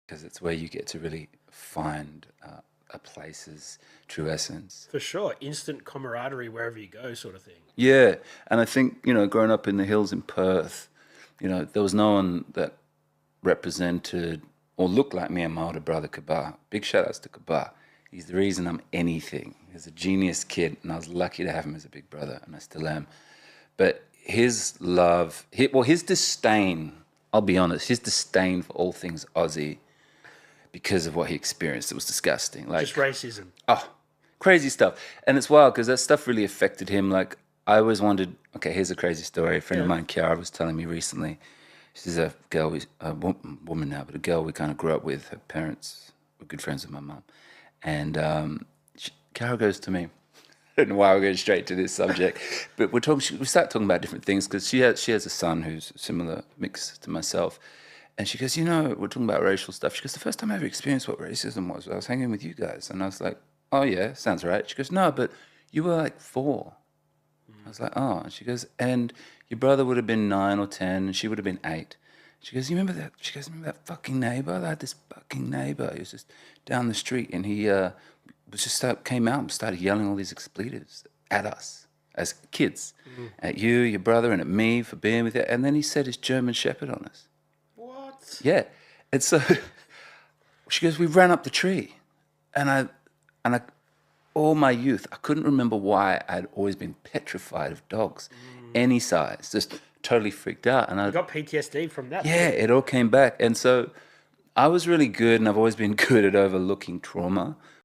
because it's where you get to really find a place's true essence. For sure. Instant camaraderie wherever you go, sort of thing. Yeah, and I think, growing up in the hills in Perth, there was no one that represented or looked like me and my older brother Kabar. Big shout outs to Kabar. He's the reason I'm anything. He's a genius kid, and I was lucky to have him as a big brother, and I still am. But his love, his disdain, I'll be honest, his disdain for all things Aussie because of what he experienced, it was disgusting. Like, Just racism. oh, crazy stuff. And it's wild because that stuff really affected him. Like, I always wondered, okay, here's a crazy story. A friend of mine, Kiara, was telling me recently. She's a girl, a woman now, but a girl we kind of grew up with. Her parents were good friends with my mum. And Kiara goes to me, I don't know why we're going straight to this subject, but we start talking about different things because she has a son who's a similar mix to myself. And she goes, we're talking about racial stuff. She goes, the first time I ever experienced what racism was, I was hanging with you guys. And I was like, oh, yeah, sounds right. She goes, no, but you were like 4. I was like, oh. And she goes, and your brother would have been 9 or 10, and she would have been 8. She goes, you remember that? She goes, remember that fucking neighbor? I had this fucking neighbor. He was just down the street, and he came out and started yelling all these expletives at us as kids, at you, your brother, and at me for being with you. And then he set his German Shepherd on us. What? Yeah. And so she goes, we ran up the tree, and I all my youth, I couldn't remember why I'd always been petrified of dogs, any size, just totally freaked out. And I You got PTSD from that. yeah, it all came back. And so I was really good, and I've always been good at overlooking trauma.